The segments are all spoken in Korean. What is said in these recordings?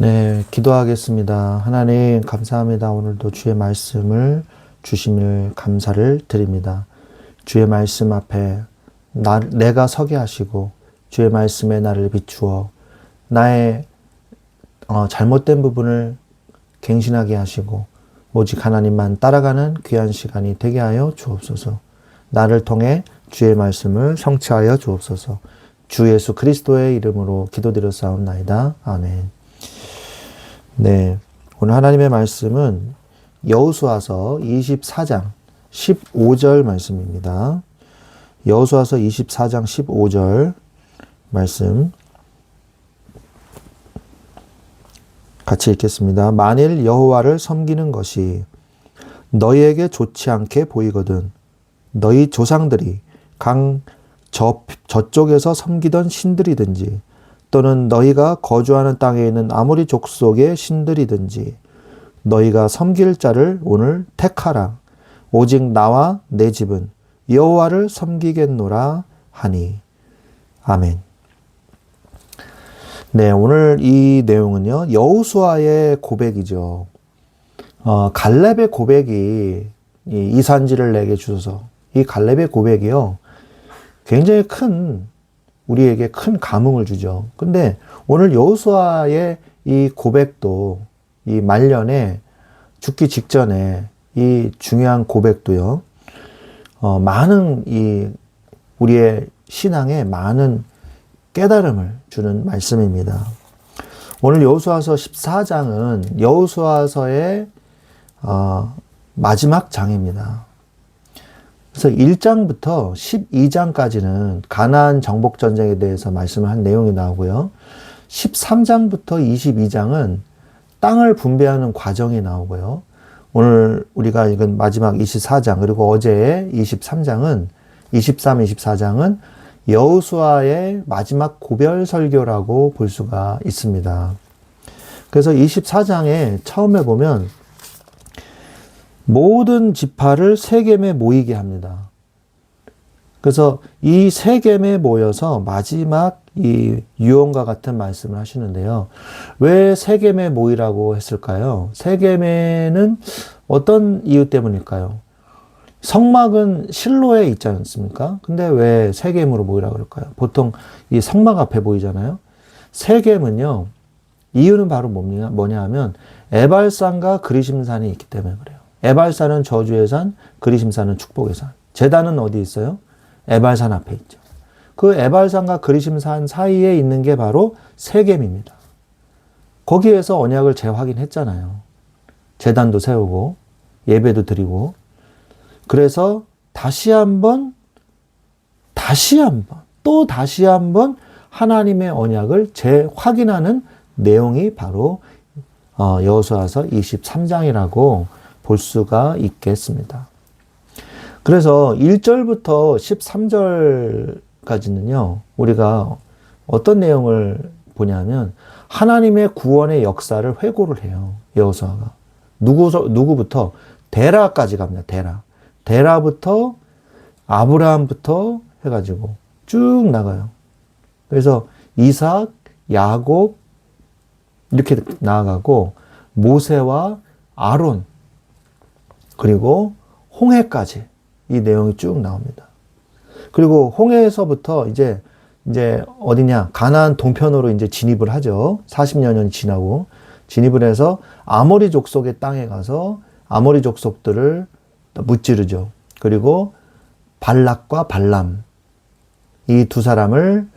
네, 기도하겠습니다. 하나님, 감사합니다. 오늘도 주의 말씀을 주심을 감사를 드립니다. 주의 말씀 앞에 내가 서게 하시고, 주의 말씀에 나를 비추어 나의 잘못된 부분을 갱신하게 하시고, 오직 하나님만 따라가는 귀한 시간이 되게 하여 주옵소서. 나를 통해 주의 말씀을 성취하여 주옵소서. 주 예수 그리스도의 이름으로 기도드렸사옵나이다. 아멘. 네, 오늘 하나님의 말씀은 여호수아서 24장 15절 말씀입니다. 여호수아서 24장 15절 말씀 같이 읽겠습니다. 만일 여호와를 섬기는 것이 너희에게 좋지 않게 보이거든 너희 조상들이 강 저쪽에서 섬기던 신들이든지 또는 너희가 거주하는 땅에 있는 아모리 족속의 신들이든지 너희가 섬길 자를 오늘 택하라. 오직 나와 내 집은 여호와를 섬기겠노라 하니. 아멘. 네, 오늘 이 내용은요, 여호수아의 고백이죠. 갈렙의 고백이 이 산지를 내게 주소서. 이 갈렙의 고백이요, 굉장히 우리에게 큰 감흥을 주죠. 근데 오늘 여호수아의 이 고백도, 이 말년에 죽기 직전에 이 중요한 고백도요, 많은 우리의 신앙에 많은 깨달음을 주는 말씀입니다. 오늘 여호수아서 14장은 여호수아서의 마지막 장입니다. 그래서 1장부터 12장까지는 가나안 정복 전쟁에 대해서 말씀을 한 내용이 나오고요. 13장부터 22장은 땅을 분배하는 과정이 나오고요. 오늘 우리가 읽은 마지막 24장 그리고 어제의 23장은 23, 24장은 여호수아의 마지막 고별 설교라고 볼 수가 있습니다. 그래서 24장에 처음에 보면 모든 지파를 세겜에 모이게 합니다. 그래서 이 세겜에 모여서 마지막 이 유언과 같은 말씀을 하시는데요. 왜 세겜에 모이라고 했을까요? 세겜에는 어떤 이유 때문일까요? 성막은 실로에 있지 않습니까? 근데 왜 세겜으로 모이라고 그럴까요? 보통 이 성막 앞에 모이잖아요. 세겜은요, 이유는 바로 뭐냐 하면 에발산과 그리심산이 있기 때문에 그래요. 에발산은 저주의 산, 그리심산은 축복의 산. 제단은 어디 있어요? 에발산 앞에 있죠. 그 에발산과 그리심산 사이에 있는 게 바로 세겜입니다. 거기에서 언약을 재확인했잖아요. 제단도 세우고 예배도 드리고. 그래서 다시 한번 하나님의 언약을 재확인하는 내용이 바로 여호수아서 23장이라고 볼 수가 있겠습니다. 그래서 1절부터 13절까지는요, 우리가 어떤 내용을 보냐면, 하나님의 구원의 역사를 회고를 해요, 여호수아가. 누구부터? 데라까지 갑니다, 데라부터, 아브라함부터 해가지고 쭉 나가요. 그래서 이삭, 야곱, 이렇게 나아가고, 모세와 아론, 그리고 홍해까지 이 내용이 쭉 나옵니다. 그리고 홍해에서부터 이제 어디냐? 가나안 동편으로 이제 진입을 하죠. 40여 년이 지나고 진입을 해서 아모리 족속의 땅에 가서 아모리 족속들을 무찌르죠. 그리고 발락과 발람 이 두 사람을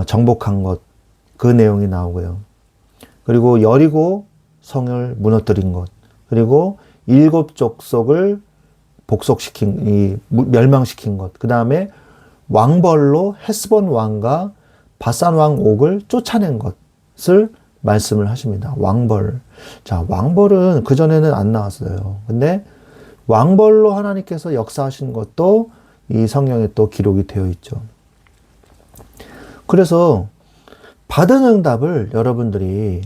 정복한 것, 그 내용이 나오고요. 그리고 여리고 성을 무너뜨린 것, 그리고 7 족속을 멸망시킨 것. 그 다음에 왕벌로 헤스본 왕과 바산 왕 옥을 쫓아낸 것을 말씀을 하십니다. 왕벌. 자, 왕벌은 그전에는 안 나왔어요. 근데 왕벌로 하나님께서 역사하신 것도 이 성경에 또 기록이 되어 있죠. 그래서 받은 응답을 여러분들이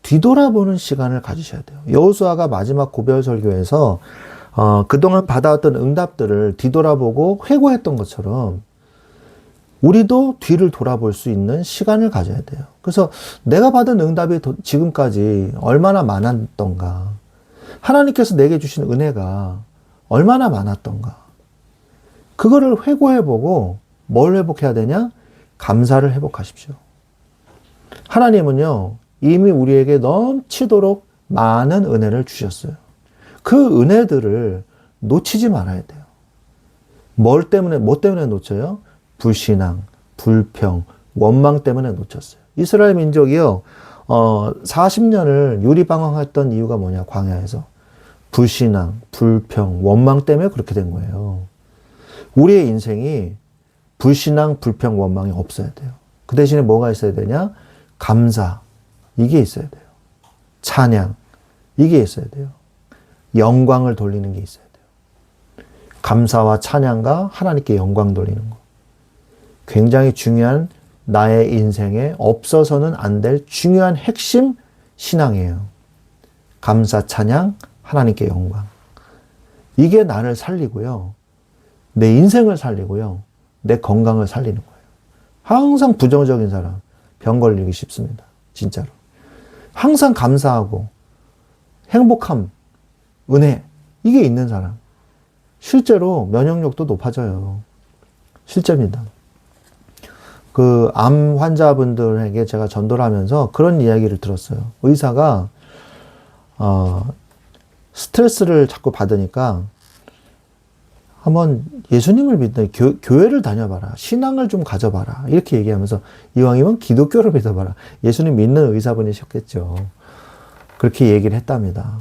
뒤돌아보는 시간을 가지셔야 돼요. 여호수아가 마지막 고별 설교에서 그동안 받아왔던 응답들을 뒤돌아보고 회고했던 것처럼 우리도 뒤를 돌아볼 수 있는 시간을 가져야 돼요. 그래서 내가 받은 응답이 지금까지 얼마나 많았던가, 하나님께서 내게 주신 은혜가 얼마나 많았던가, 그거를 회고해보고 뭘 회복해야 되냐? 감사를 회복하십시오. 하나님은요, 이미 우리에게 넘치도록 많은 은혜를 주셨어요. 그 은혜들을 놓치지 말아야 돼요. 뭐 때문에 놓쳐요? 불신앙, 불평, 원망 때문에 놓쳤어요. 이스라엘 민족이요, 40년을 유리방황했던 이유가 뭐냐, 광야에서. 불신앙, 불평, 원망 때문에 그렇게 된 거예요. 우리의 인생이 불신앙, 불평, 원망이 없어야 돼요. 그 대신에 뭐가 있어야 되냐? 감사, 이게 있어야 돼요. 찬양, 이게 있어야 돼요. 영광을 돌리는 게 있어야 돼요. 감사와 찬양과 하나님께 영광 돌리는 거. 굉장히 중요한, 나의 인생에 없어서는 안 될 중요한 핵심 신앙이에요. 감사, 찬양, 하나님께 영광. 이게 나를 살리고요. 내 인생을 살리고요. 내 건강을 살리는 거예요. 항상 부정적인 사람, 병 걸리기 쉽습니다. 진짜로. 항상 감사하고 행복함, 은혜, 이게 있는 사람. 실제로 면역력도 높아져요. 실제입니다. 그 암 환자분들에게 제가 전도를 하면서 그런 이야기를 들었어요. 의사가 스트레스를 자꾸 받으니까 한번 예수님을 믿는 교회를 다녀봐라. 신앙을 좀 가져봐라. 이렇게 얘기하면서 이왕이면 기독교를 믿어봐라. 예수님 믿는 의사분이셨겠죠. 그렇게 얘기를 했답니다.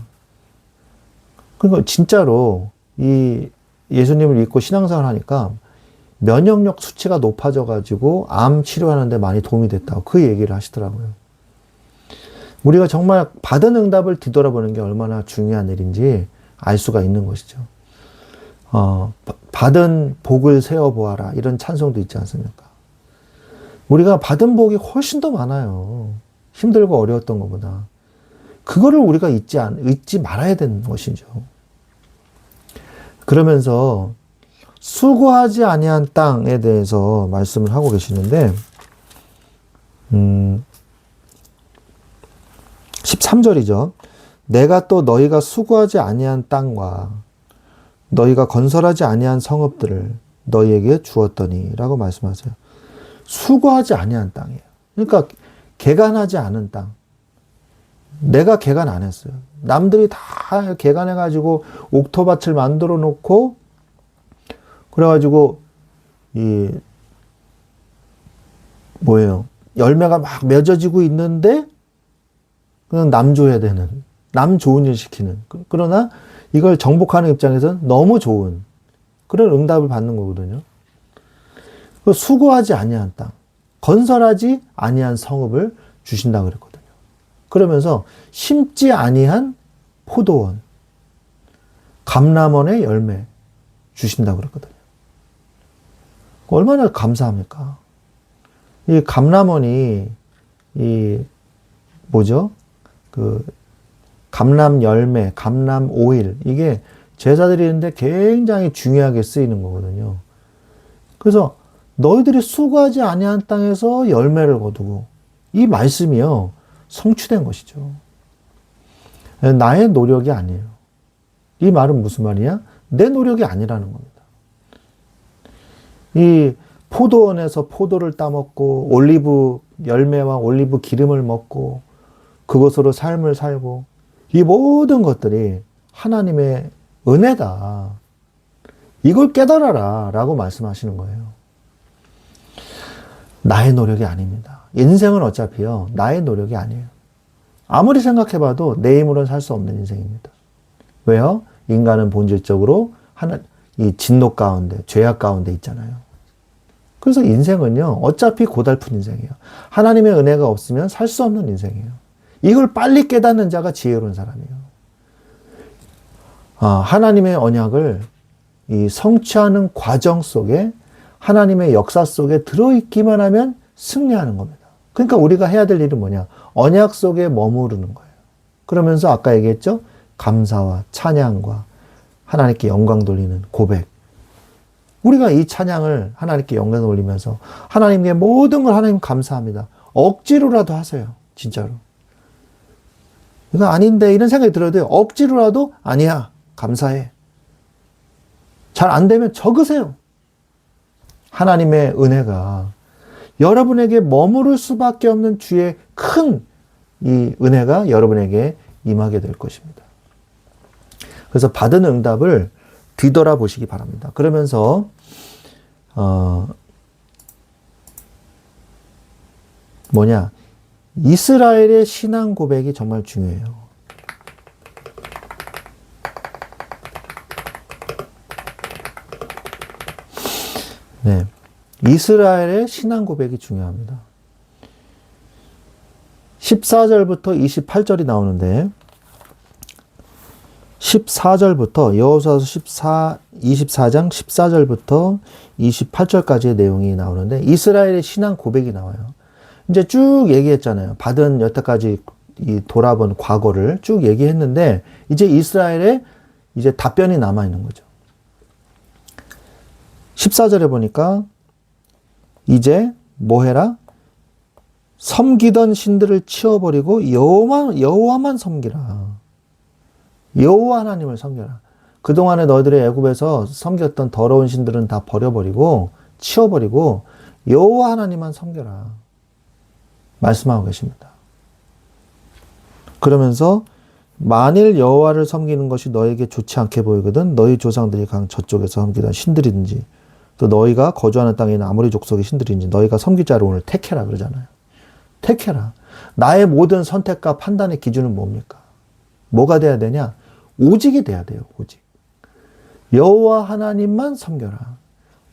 그러니까 진짜로 이 예수님을 믿고 신앙생활을 하니까 면역력 수치가 높아져가지고 암 치료하는데 많이 도움이 됐다고 그 얘기를 하시더라고요. 우리가 정말 받은 응답을 뒤돌아보는 게 얼마나 중요한 일인지 알 수가 있는 것이죠. 받은 복을 세어보아라. 이런 찬송도 있지 않습니까? 우리가 받은 복이 훨씬 더 많아요. 힘들고 어려웠던 것보다. 그거를 우리가 잊지 말아야 되는 것이죠. 그러면서 수고하지 아니한 땅에 대해서 말씀을 하고 계시는데 13절이죠. 내가 또 너희가 수고하지 아니한 땅과 너희가 건설하지 아니한 성읍들을 너희에게 주었더니 라고 말씀하세요. 수고하지 아니한 땅이에요. 그러니까 개간하지 않은 땅. 내가 개간 안 했어요. 남들이 다 개간해가지고 옥토밭을 만들어 놓고 그래가지고 열매가 막 맺어지고 있는데 그냥 남 줘야 되는, 남 좋은 일 시키는. 그러나 이걸 정복하는 입장에서는 너무 좋은 그런 응답을 받는 거거든요. 수고하지 아니한 땅, 건설하지 아니한 성읍을 주신다 그랬거든요. 그러면서 심지 아니한 포도원, 감람원의 열매 주신다 그랬거든요. 얼마나 감사합니까? 이 감람원이 감람 열매, 감람 오일, 이게 제사 드리는데 굉장히 중요하게 쓰이는 거거든요. 그래서 너희들이 수고하지 아니한 땅에서 열매를 거두고, 이 말씀이요, 성취된 것이죠. 나의 노력이 아니에요. 이 말은 무슨 말이야? 내 노력이 아니라는 겁니다. 이 포도원에서 포도를 따먹고 올리브 열매와 올리브 기름을 먹고 그것으로 삶을 살고 이 모든 것들이 하나님의 은혜다. 이걸 깨달아라 라고 말씀하시는 거예요. 나의 노력이 아닙니다. 인생은 어차피요, 나의 노력이 아니에요. 아무리 생각해봐도 내 힘으로는 살 수 없는 인생입니다. 왜요? 인간은 본질적으로 이 진노 가운데, 죄악 가운데 있잖아요. 그래서 인생은요, 어차피 고달픈 인생이에요. 하나님의 은혜가 없으면 살 수 없는 인생이에요. 이걸 빨리 깨닫는 자가 지혜로운 사람이에요. 하나님의 언약을 이 성취하는 과정 속에 하나님의 역사 속에 들어있기만 하면 승리하는 겁니다. 그러니까 우리가 해야 될 일은 뭐냐? 언약 속에 머무르는 거예요. 그러면서 아까 얘기했죠? 감사와 찬양과 하나님께 영광 돌리는 고백. 우리가 이 찬양을 하나님께 영광 올리면서 하나님께 모든 걸 하나님 감사합니다. 억지로라도 하세요. 진짜로. 이거 아닌데 이런 생각이 들어도 억지로라도 아니야. 감사해. 잘 안 되면 적으세요. 하나님의 은혜가 여러분에게 머무를 수밖에 없는 주의 큰 이 은혜가 여러분에게 임하게 될 것입니다. 그래서 받은 응답을 뒤돌아보시기 바랍니다. 그러면서 이스라엘의 신앙 고백이 정말 중요해요. 네, 이스라엘의 신앙 고백이 중요합니다. 14절부터 28절이 나오는데 14절부터 여호수아서 24장 14절부터 28절까지의 내용이 나오는데 이스라엘의 신앙 고백이 나와요. 이제 쭉 얘기했잖아요. 받은 여태까지 이 돌아본 과거를 쭉 얘기했는데 이제 이스라엘의 이제 답변이 남아 있는 거죠. 14절에 보니까 이제 뭐 해라? 섬기던 신들을 치워버리고 여호와만 섬기라. 여호와 하나님을 섬겨라. 그동안에 너희들의 애굽에서 섬겼던 더러운 신들은 다 버려버리고 치워버리고 여호와 하나님만 섬겨라. 말씀하고 계십니다. 그러면서 만일 여호와를 섬기는 것이 너에게 좋지 않게 보이거든 너희 조상들이 강 저쪽에서 섬기던 신들이든지 또 너희가 거주하는 땅에 있는 아모리 족속의 신들이든지 너희가 섬길 자를 오늘 택해라 그러잖아요. 택해라. 나의 모든 선택과 판단의 기준은 뭡니까? 뭐가 돼야 되냐? 오직이 돼야 돼요. 오직. 여호와 하나님만 섬겨라.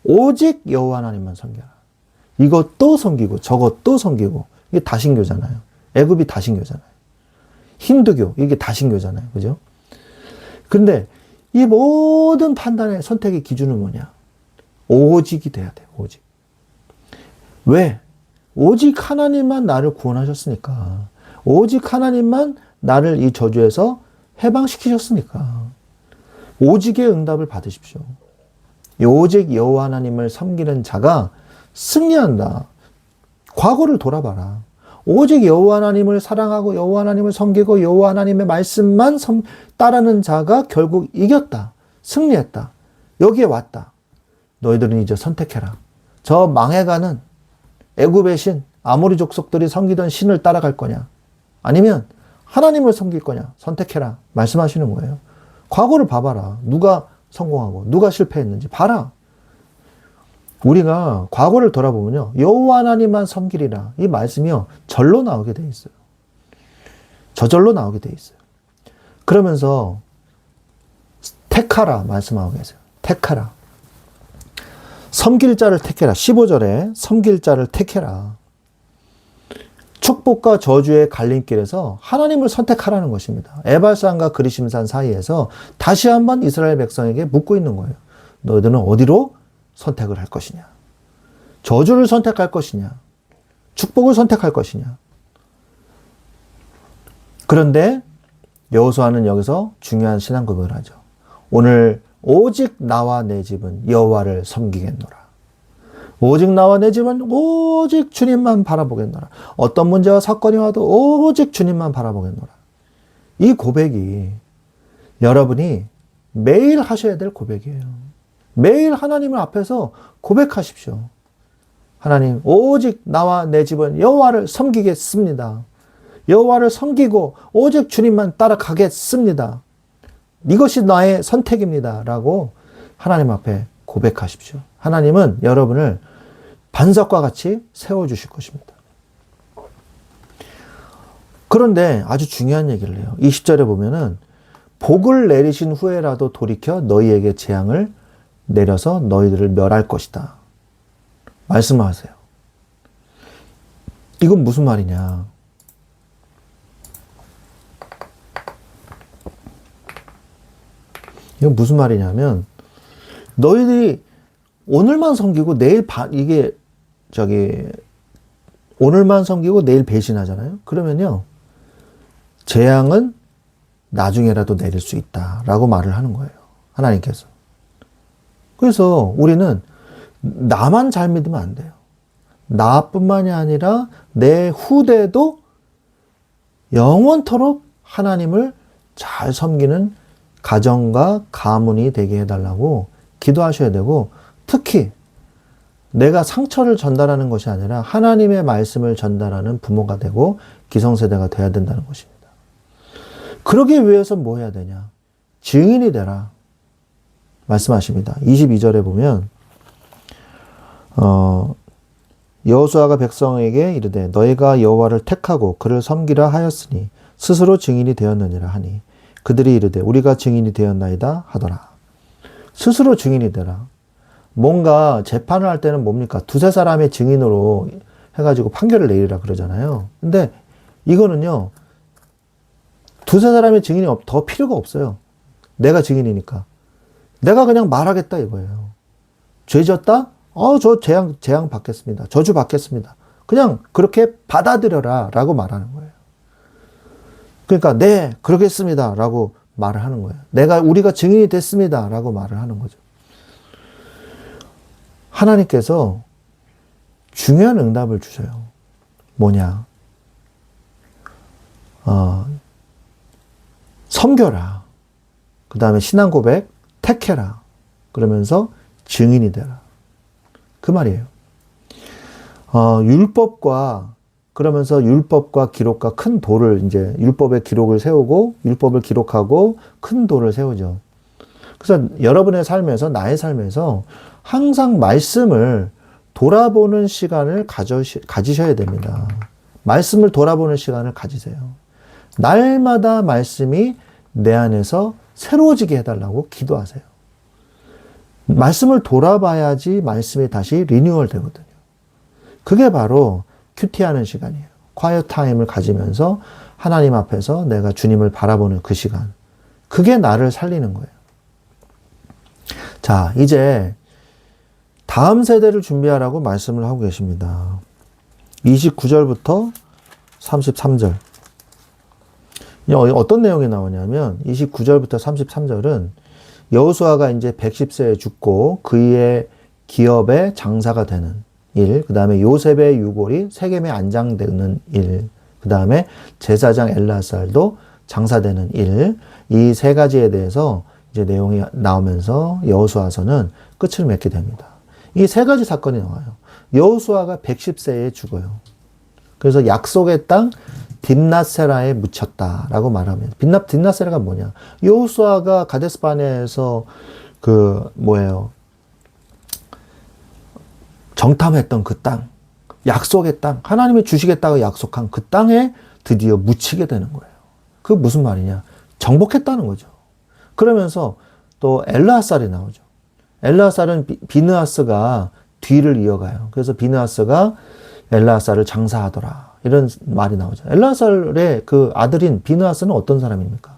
오직 여호와 하나님만 섬겨라. 이것도 섬기고 저것도 섬기고 이게 다신교잖아요. 애굽이 다신교잖아요. 힌두교 이게 다신교잖아요. 그죠? 근데 이 모든 판단의 선택의 기준은 뭐냐? 오직이 돼야 돼요. 오직. 왜? 오직 하나님만 나를 구원하셨으니까. 오직 하나님만 나를 이 저주에서 해방시키셨으니까. 오직의 응답을 받으십시오. 오직 여호와 하나님을 섬기는 자가 승리한다. 과거를 돌아봐라. 오직 여호와 하나님을 사랑하고 여호와 하나님을 섬기고 여호와 하나님의 말씀만 따르는 자가 결국 이겼다. 승리했다. 여기에 왔다. 너희들은 이제 선택해라. 저 망해가는 애굽의 신, 아모리 족속들이 섬기던 신을 따라갈 거냐? 아니면 하나님을 섬길 거냐? 선택해라. 말씀하시는 거예요. 과거를 봐봐라. 누가 성공하고 누가 실패했는지 봐라. 우리가 과거를 돌아보면요. 여호와 하나님만 섬기리라. 이 말씀이요. 절로 나오게 돼 있어요. 저절로 나오게 돼 있어요. 그러면서 택하라 말씀하고 계세요. 택하라. 섬길 자를 택해라. 15절에 섬길 자를 택해라. 축복과 저주의 갈림길에서 하나님을 선택하라는 것입니다. 에발산과 그리심산 사이에서 다시 한번 이스라엘 백성에게 묻고 있는 거예요. 너희들은 어디로 선택을 할 것이냐? 저주를 선택할 것이냐? 축복을 선택할 것이냐? 그런데 여호수아는 여기서 중요한 신앙 고백을 하죠. 오늘 오직 나와 내 집은 여호와를 섬기겠노라. 오직 나와 내 집은 오직 주님만 바라보겠노라. 어떤 문제와 사건이 와도 오직 주님만 바라보겠노라. 이 고백이 여러분이 매일 하셔야 될 고백이에요. 매일 하나님을 앞에서 고백하십시오. 하나님, 오직 나와 내 집은 여호와를 섬기겠습니다. 여호와를 섬기고 오직 주님만 따라가겠습니다. 이것이 나의 선택입니다. 라고 하나님 앞에 고백하십시오. 하나님은 여러분을 반석과 같이 세워주실 것입니다. 그런데 아주 중요한 얘기를 해요. 20절에 보면은 복을 내리신 후에라도 돌이켜 너희에게 재앙을 내려서 너희들을 멸할 것이다. 말씀하세요. 이건 무슨 말이냐? 이건 무슨 말이냐면 너희들이 오늘만 섬기고 내일 오늘만 섬기고 내일 배신하잖아요. 그러면요. 재앙은 나중에라도 내릴 수 있다라고 말을 하는 거예요. 하나님께서. 그래서 우리는 나만 잘 믿으면 안 돼요. 나뿐만이 아니라 내 후대도 영원토록 하나님을 잘 섬기는 가정과 가문이 되게 해달라고 기도하셔야 되고, 특히 내가 상처를 전달하는 것이 아니라 하나님의 말씀을 전달하는 부모가 되고 기성세대가 돼야 된다는 것입니다. 그러기 위해서 뭐 해야 되냐? 증인이 되라 말씀하십니다. 22절에 보면 여호수아가 백성에게 이르되 너희가 여호와를 택하고 그를 섬기라 하였으니 스스로 증인이 되었느니라 하니 그들이 이르되 우리가 증인이 되었나이다 하더라. 스스로 증인이 되라. 뭔가 재판을 할 때는 뭡니까? 두세 사람의 증인으로 해가지고 판결을 내리라 그러잖아요. 근데 이거는요, 두세 사람의 증인이 더 필요가 없어요. 내가 증인이니까. 내가 그냥 말하겠다 이거예요. 죄 졌다? 저 재앙 받겠습니다. 저주 받겠습니다. 그냥 그렇게 받아들여라 라고 말하는 거예요. 그러니까 네, 그러겠습니다 라고 말을 하는 거예요. 우리가 증인이 됐습니다 라고 말을 하는 거죠. 하나님께서 중요한 응답을 주셔요. 뭐냐? 섬겨라. 그 다음에 신앙 고백, 택해라. 그러면서 증인이 되라. 그 말이에요. 그러면서 율법과 기록과 큰 돌을 이제 율법의 기록을 세우고 율법을 기록하고 큰 돌을 세우죠. 그래서 여러분의 삶에서, 나의 삶에서 항상 말씀을 돌아보는 시간을 가지셔야 됩니다. 말씀을 돌아보는 시간을 가지세요. 날마다 말씀이 내 안에서 새로워지게 해달라고 기도하세요. 말씀을 돌아봐야지 말씀이 다시 리뉴얼 되거든요. 그게 바로 큐티하는 시간이에요. 콰이어 타임을 가지면서 하나님 앞에서 내가 주님을 바라보는 그 시간. 그게 나를 살리는 거예요. 자, 이제 다음 세대를 준비하라고 말씀을 하고 계십니다. 29절부터 33절. 어떤 내용이 나오냐면 29절부터 33절은 여호수아가 이제 110세에 죽고 그의 기업의 장사가 되는 일, 그 다음에 요셉의 유골이 세겜에 안장되는 일, 그 다음에 제사장 엘르아살도 장사되는 일, 이 세 가지에 대해서 이제 내용이 나오면서 여호수아서는 끝을 맺게 됩니다. 이 세 가지 사건이 나와요. 여호수아가 110세에 죽어요. 그래서 약속의 땅 딥낫세라에 묻혔다라고 말합니다. 딥낫세라가 뭐냐? 여호수아가 가데스바네에서 정탐했던 그 땅, 약속의 땅, 하나님이 주시겠다고 약속한 그 땅에 드디어 묻히게 되는 거예요. 그게 무슨 말이냐? 정복했다는 거죠. 그러면서 또 엘르아살이 나오죠. 엘르아살은 비느하스가 뒤를 이어가요. 그래서 비느하스가 엘르아살을 장사하더라. 이런 말이 나오죠. 엘르아살의 그 아들인 비느하스는 어떤 사람입니까?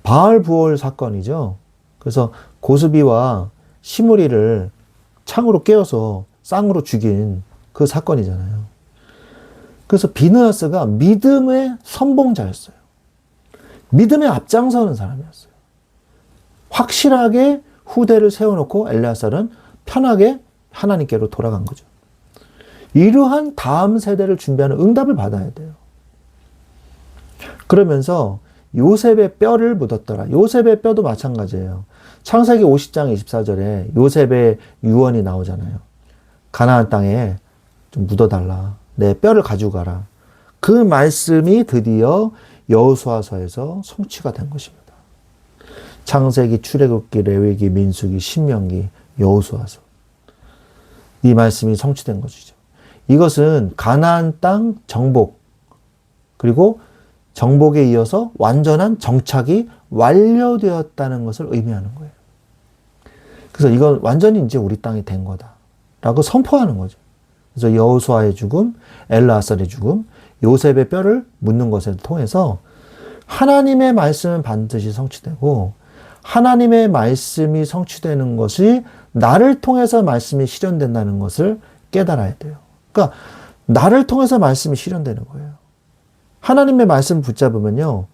바알부올 사건이죠. 그래서 고스비와 시므리를 창으로 깨어서 쌍으로 죽인 그 사건이잖아요. 그래서 비느하스가 믿음의 선봉자였어요. 믿음에 앞장서는 사람이었어요. 확실하게 후대를 세워놓고 엘르아살은 편하게 하나님께로 돌아간 거죠. 이러한 다음 세대를 준비하는 응답을 받아야 돼요. 그러면서 요셉의 뼈를 묻었더라. 요셉의 뼈도 마찬가지예요. 창세기 50장 24절에 요셉의 유언이 나오잖아요. 가나안 땅에 좀 묻어달라. 내 뼈를 가지고 가라. 그 말씀이 드디어 여호수아서에서 성취가 된 것입니다. 창세기, 출애굽기, 레위기, 민수기, 신명기, 여호수아서. 이 말씀이 성취된 것이죠. 이것은 가나안 땅 정복, 그리고 정복에 이어서 완전한 정착이 완료되었다는 것을 의미하는 거예요. 그래서 이건 완전히 이제 우리 땅이 된 거다라고 선포하는 거죠. 그래서 여호수아의 죽음, 엘르아살의 죽음, 요셉의 뼈를 묻는 것을 통해서 하나님의 말씀은 반드시 성취되고 하나님의 말씀이 성취되는 것이 나를 통해서 말씀이 실현된다는 것을 깨달아야 돼요. 그러니까 나를 통해서 말씀이 실현되는 거예요. 하나님의 말씀을 붙잡으면요,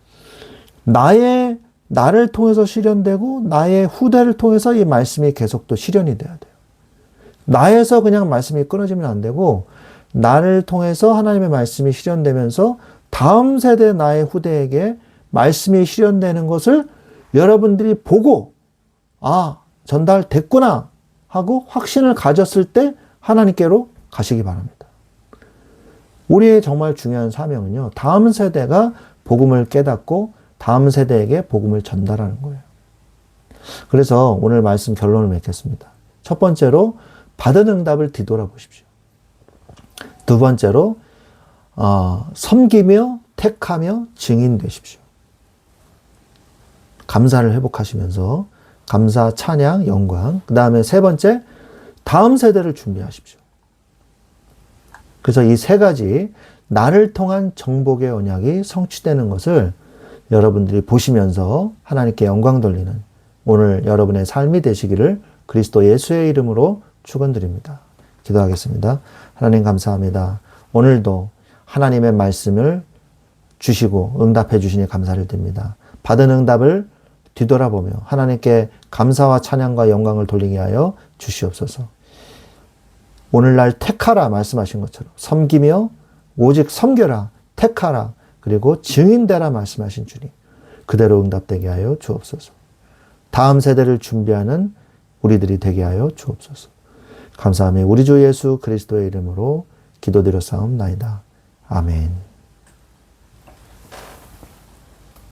나의 나를 통해서 실현되고 나의 후대를 통해서 이 말씀이 계속 또 실현이 돼야 돼요. 나에서 그냥 말씀이 끊어지면 안 되고 나를 통해서 하나님의 말씀이 실현되면서 다음 세대 나의 후대에게 말씀이 실현되는 것을 여러분들이 보고 전달됐구나 하고 확신을 가졌을 때 하나님께로 가시기 바랍니다. 우리의 정말 중요한 사명은요, 다음 세대가 복음을 깨닫고 다음 세대에게 복음을 전달하는 거예요. 그래서 오늘 말씀 결론을 맺겠습니다. 첫 번째로 받은 응답을 뒤돌아보십시오. 두 번째로 섬기며 택하며 증인 되십시오. 감사를 회복하시면서 감사, 찬양, 영광. 그 다음에 세 번째, 다음 세대를 준비하십시오. 그래서 이 세 가지 나를 통한 정복의 언약이 성취되는 것을 여러분들이 보시면서 하나님께 영광 돌리는 오늘 여러분의 삶이 되시기를 그리스도 예수의 이름으로 축원드립니다. 기도하겠습니다. 하나님 감사합니다. 오늘도 하나님의 말씀을 주시고 응답해 주시니 감사를 드립니다. 받은 응답을 뒤돌아보며 하나님께 감사와 찬양과 영광을 돌리게 하여 주시옵소서. 오늘날 택하라 말씀하신 것처럼 섬기며 오직 섬겨라, 택하라, 그리고 증인되라 말씀하신 주님, 그대로 응답되게 하여 주옵소서. 다음 세대를 준비하는 우리들이 되게 하여 주옵소서. 감사하며 우리 주 예수 그리스도의 이름으로 기도드렸사옵나이다. 아멘.